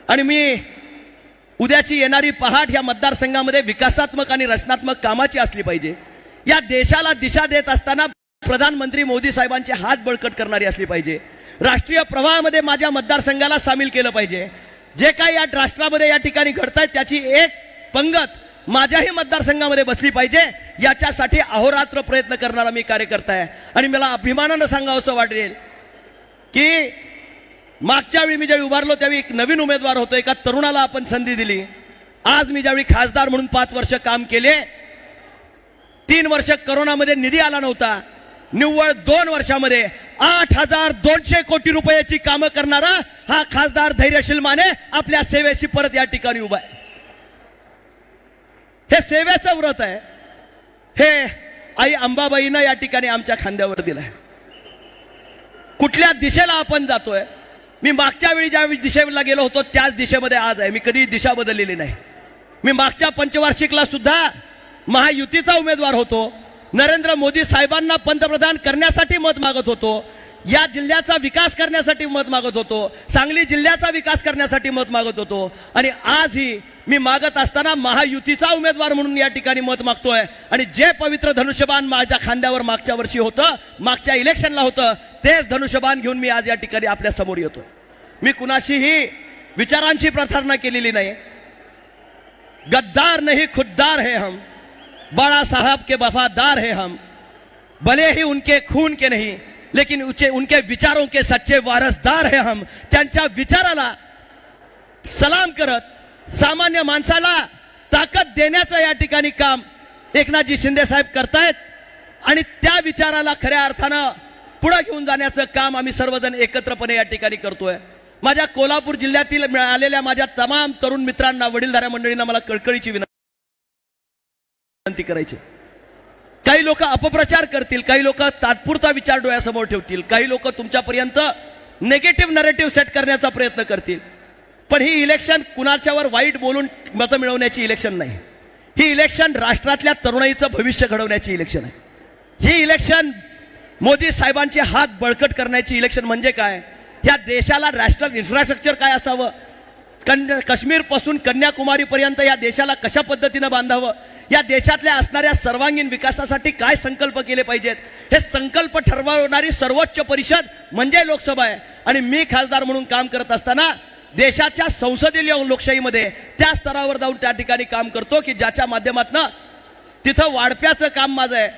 आणि मी उद्याची येणारी पहाट या मतदारसंघामध्ये विकासात्मक आणि रचनात्मक कामाची असली पाहिजे. या देशाला दिशा देत असताना प्रधानमंत्री मोदी साहेबांचे हात बळकट करणारी असली पाहिजे. राष्ट्रीय प्रवाहामध्ये माझ्या मतदारसंघाला सामील केलं पाहिजे. जे काही या राष्ट्रामध्ये या ठिकाणी घडतंय त्याची एक पंगत माझ्याही मतदारसंघामध्ये बसली पाहिजे. याच्यासाठी अहोरात्र प्रयत्न करणारा मी कार्यकर्ता आहे. आणि मला अभिमानानं सांगावंसं वाटेल की मागच्या वेळी मी ज्यावेळी उभारलो त्यावेळी एक नवीन उमेदवार होतो, एका तरुणाला आपण संधी दिली. आज मी ज्यावेळी खासदार म्हणून 5 वर्ष काम केले, 3 वर्ष करोनामध्ये निधी आला नव्हता, निव्वळ 2 वर्षामध्ये 8,200 कोटी रुपयाची कामं करणारा हा खासदार धैर्यशील माने आपल्या सेवेशी परत या ठिकाणी उभा आहे. हे सेवेचं व्रत आहे. हे आई अंबाबाईनं या ठिकाणी आमच्या खांद्यावर दिलंय. कुठल्या दिशेला आपण जातोय, मी मागच्या वेळी ज्या दिशेला गेलो होतो त्याच दिशेमध्ये आज आहे. मी कधी दिशा बदललेली नाही. मी मागच्या पंचवार्षिकला सुद्धा महायुतीचा उमेदवार होतो. नरेंद्र मोदी साहेबांना पंतप्रधान करण्यासाठी मत मागत होतो. या जिल्ह्याचा विकास करण्यासाठी मत मागत होतो. सांगली जिल्ह्याचा विकास करण्यासाठी मत मागत होतो. आणि आजही मी मागत असताना महायुतीचा उमेदवार म्हणून या ठिकाणी मत मागतोय. आणि जे पवित्र धनुष्यबाण माझ्या खांद्यावर मागच्या वर्षी होतं, मागच्या इलेक्शनला होतं, तेच धनुष्यबाण घेऊन मी आज या ठिकाणी आपल्या समोर येतोय. मी कुणाशीही विचारांची प्रतारणा केलेली नाही. गद्दार नहीं खुद्दार है हम, बड़ा साहब के वफादार है हम, भले ही उनके खून के नहीं लेकिन उनके विचारों के सच्चे वारसदार है हम. त्यांच्या विचाराला सलाम करत सामान्य माणसाला ताकद देण्याचं या ठिकाणी काम एकनाथजी शिंदे साहेब करतायत. आणि त्या विचाराला खऱ्या अर्थानं पुढे घेऊन जाण्याचं काम आम्ही सर्वजण एकत्रपणे या ठिकाणी करतोय. माझ्या कोल्हापूर जिल्ह्यातील आलेल्या माझ्या तमाम तरुण मित्रांना, वडीलधाऱ्या मंडळींना मला कळकळीची विनंती करायची. काही लोक अपप्रचार करतील, काही लोक तात्पुरता विचार डोळ्यासमोर ठेवतील, काही लोक तुमच्यापर्यंत नेगेटिव्ह नरेटिव्ह सेट करण्याचा प्रयत्न करतील. पण ही इलेक्शन कुणाच्यावर वाईट बोलून मतं मिळवण्याची इलेक्शन नाही. ही इलेक्शन राष्ट्रातल्या तरुणाईचं भविष्य घडवण्याची इलेक्शन आहे. ही इलेक्शन मोदी साहेबांचे हात बळकट करण्याची इलेक्शन. म्हणजे काय, या देशाला नॅशनल इन्फ्रास्ट्रक्चर काय असावं, काश्मीर पासून कन्याकुमारी पर्यंत या देशाला कशा पद्धतीने बांधावं, या देशातल्या असणाऱ्या सर्वांगीण विकासासाठी काय संकल्प केले पाहिजेत, हे संकल्प ठरवणारी सर्वोच्च परिषद म्हणजे लोकसभा आहे. आणि मी खासदार म्हणून काम करत असताना देशाच्या संसदीय लोकशाहीमध्ये त्या स्तरावर जाऊन त्या ठिकाणी काम करतो की ज्याच्या माध्यमातून तिथं वाढप्याचं काम माझं आहे.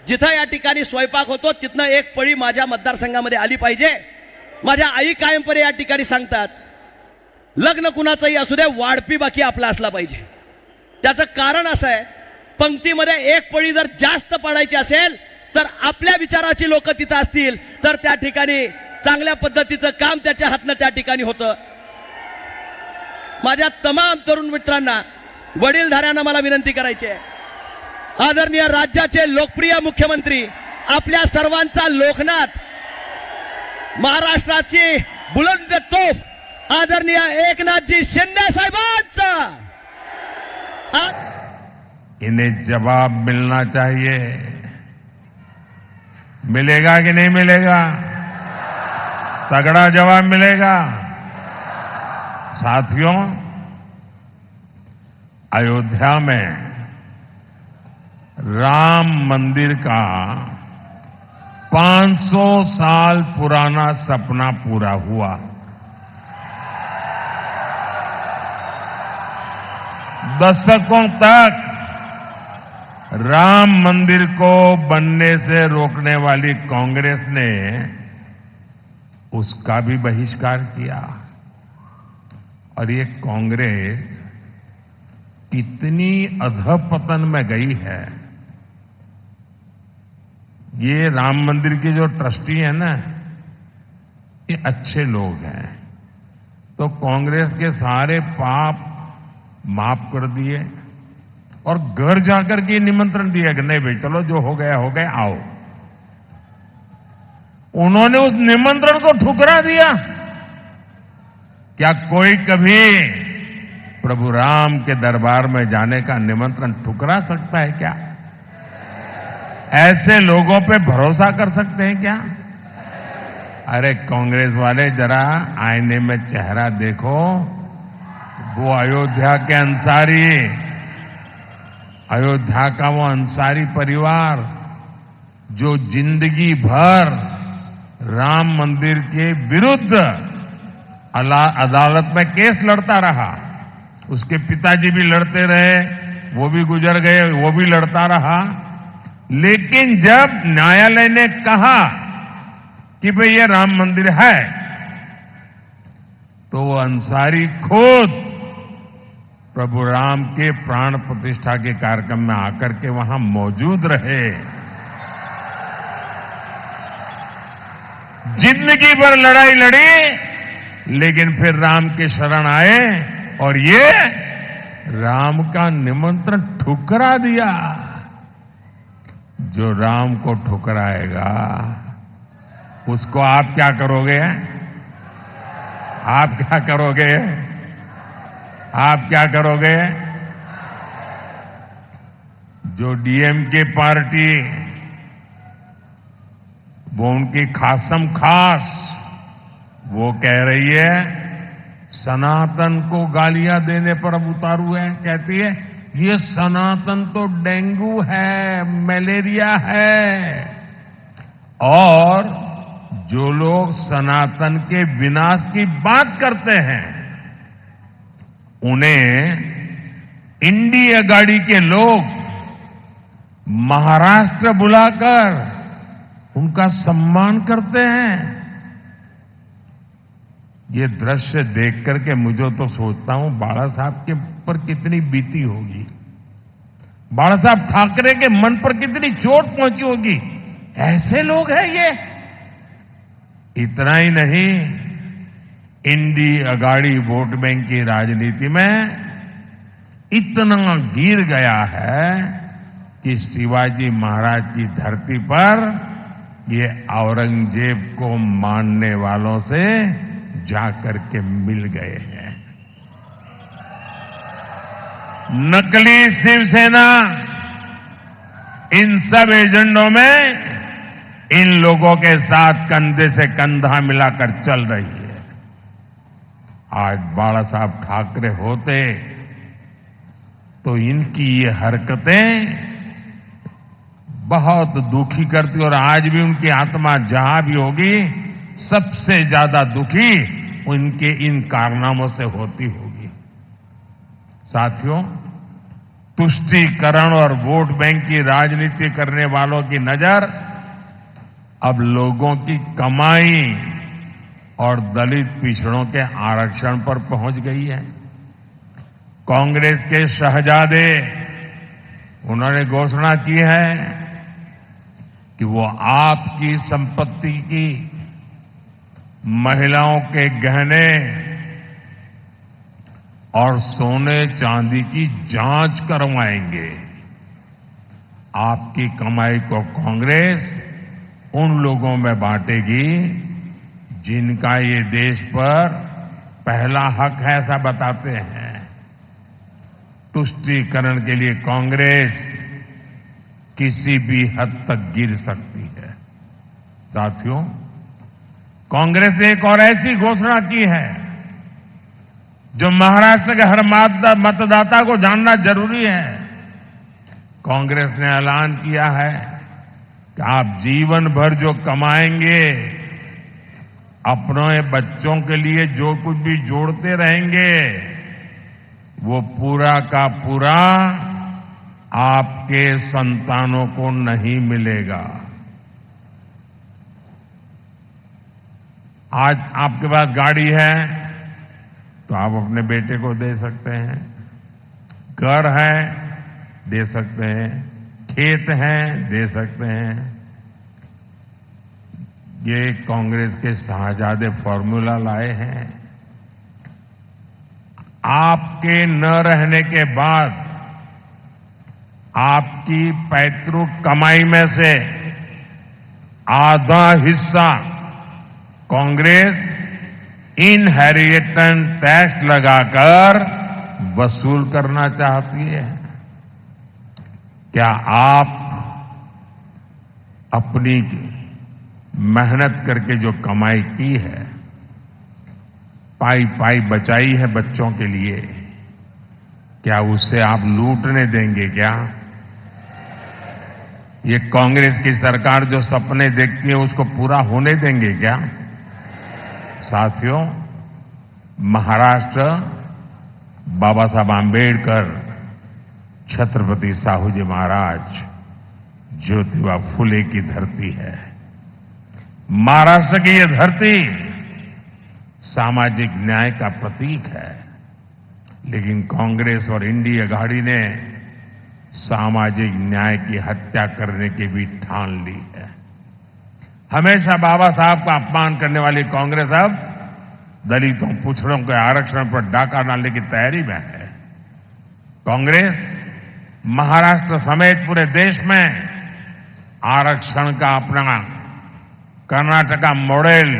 जिथं या ठिकाणी स्वयंपाक होतो तिथनं एक पळी माझ्या मतदारसंघामध्ये आली पाहिजे. माझ्या आई कायमपणे या ठिकाणी सांगतात, लग्न कुणाचंही असू दे, वाढपी बाकी आपला असला पाहिजे. त्याचं कारण असं आहे, पंक्तीमध्ये एक पळी जर जास्त पडायची असेल तर आपल्या विचाराची लोक तिथं असतील तर त्या ठिकाणी चांगल्या पद्धतीचं काम त्याच्या हातनं त्या ठिकाणी होतं. माझ्या तमाम तरुण मित्रांना, वडीलधाऱ्यांना मला विनंती करायची आहे, आदरणीय राज्याचे लोकप्रिय मुख्यमंत्री, आपल्या सर्वांचा लोकनाथ, महाराष्ट्राची बुलंद तोफ आदरणीय एकनाथजी शिंदे साहेबांचा इन्हें जवाब मिलना चाहिए. मिलेगा कि नहीं मिलेगा? तगड़ा जवाब मिलेगा. साथियों, अयोध्या में राम मंदिर का 500 साल पुराना सपना पूरा हुआ. दशकों तक राम मंदिर को बनने से रोकने वाली कांग्रेस ने उसका भी बहिष्कार किया. और ये कांग्रेस कितनी अधपतन में गई है. ये राम मंदिर के जो ट्रस्टी है ना, ये अच्छे लोग हैं, तो कांग्रेस के सारे पाप माफ कर दिए और घर जाकर के निमंत्रण दिया कि नहीं भाई चलो जो हो गया आओ. उन्होंने उस निमंत्रण को ठुकरा दिया. क्या कोई कभी प्रभु राम के दरबार में जाने का निमंत्रण ठुकरा सकता है क्या? ऐसे लोगों पे भरोसा कर सकते हैं क्या? अरे कांग्रेस वाले, जरा आईने में चेहरा देखो वो अयोध्या के अंसारी, अयोध्या का वो अंसारी परिवार जो जिंदगी भर राम मंदिर के विरुद्ध अदालत में केस लड़ता रहा। उसके पिताजी भी लड़ते रहे, वो भी गुजर गए, वो भी लड़ता रहा। लेकिन जब न्यायालय ने कहा कि भाई ये राम मंदिर है, तो वो अंसारी खुद प्रभु राम के प्राण प्रतिष्ठा के कार्यक्रम में आकर के वहां मौजूद रहे। जिंदगी भर लड़ाई लड़ी, लेकिन फिर राम के शरण आए और ये राम का निमंत्रण ठुकरा दिया। जो राम को ठुकराएगा उसको आप क्या करोगे? आप क्या करोगे? आप क्या करोगे? जो डीएमके पार्टी, वो उनकी खासम खास वो कह रही है, सनातन को गालियां देने पर अब उतारू है। कहती है ये सनातन तो डेंगू है, मलेरिया है। और जो लोग सनातन के विनाश की बात करते हैं, उन्हें इंडी अगाड़ी के लोग महाराष्ट्र बुलाकर उनका सम्मान करते हैं। ये दृश्य देख करके मुझे तो सोचता हूं बाला साहब के पर कितनी बीती होगी, बाला साहब ठाकरे के मन पर कितनी चोट पहुंची होगी। ऐसे लोग हैं ये। इतना ही नहीं, इंडी अगाड़ी वोट बैंक की राजनीति में इतना गिर गया है कि शिवाजी महाराज की धरती पर ये औरंगजेब को मानने वालों से जाकर के मिल गए हैं। नकली शिवसेना इन सब एजेंडों में इन लोगों के साथ कंधे से कंधा मिलाकर चल रही है। आज बाला साहब ठाकरे होते तो इनकी ये हरकतें बहुत दुखी करती, और आज भी उनकी आत्मा जहां भी होगी सबसे ज्यादा दुखी उनके इन कारनामों से होती होगी। साथियों, तुष्टीकरण और वोट बैंक की राजनीति करने वालों की नजर अब लोगों की कमाई और दलित पिछड़ों के आरक्षण पर पहुंच गई है। कांग्रेस के शहजादे, उन्होंने घोषणा की है कि वो आपकी संपत्ति की, महिलाओं के गहने और सोने चांदी की जांच करवाएंगे। आपकी कमाई को कांग्रेस उन लोगों में बांटेगी जिनका ये देश पर पहला हक है, ऐसा बताते हैं। तुष्टीकरण के लिए कांग्रेस किसी भी हद तक गिर सकती है। साथियों, कांग्रेस ने एक और ऐसी घोषणा की है जो महाराष्ट्र के हर मतदाता को जानना जरूरी है। कांग्रेस ने ऐलान किया है कि आप जीवन भर जो कमाएंगे, अपने बच्चों के लिए जो कुछ भी जोड़ते रहेंगे, वो पूरा का पूरा आपके संतानों को नहीं मिलेगा। आज आपके पास गाड़ी है तो आप अपने बेटे को दे सकते हैं, घर है दे सकते हैं, खेत हैं दे सकते हैं। ये कांग्रेस के शाहजादे फॉर्मूला लाए हैं। आपके न रहने के बाद आपकी पैतृक कमाई में से आधा हिस्सा कांग्रेस इनहेरिटेंस टैक्स लगाकर वसूल करना चाहती है। क्या आप अपनी मेहनत करके जो कमाई की है, पाई पाई बचाई है बच्चों के लिए, क्या उससे आप लूटने देंगे क्या? ये कांग्रेस की सरकार जो सपने देखती है उसको पूरा होने देंगे क्या? साथियों, महाराष्ट्र बाबा साहब आंबेडकर, छत्रपति साहू जी महाराज, ज्योतिबा फुले की धरती है। महाराष्ट्र की यह धरती सामाजिक न्याय का प्रतीक है, लेकिन कांग्रेस और इंडिया अघाड़ी ने सामाजिक न्याय की हत्या करने की भी ठान ली है। हमेशा बाबा साहब का अपमान करने वाली कांग्रेस अब दलितों, पिछड़ों के आरक्षण पर डाका डालने की तैयारी में है। कांग्रेस महाराष्ट्र समेत पूरे देश में आरक्षण का अपना कर्नाटका मॉडल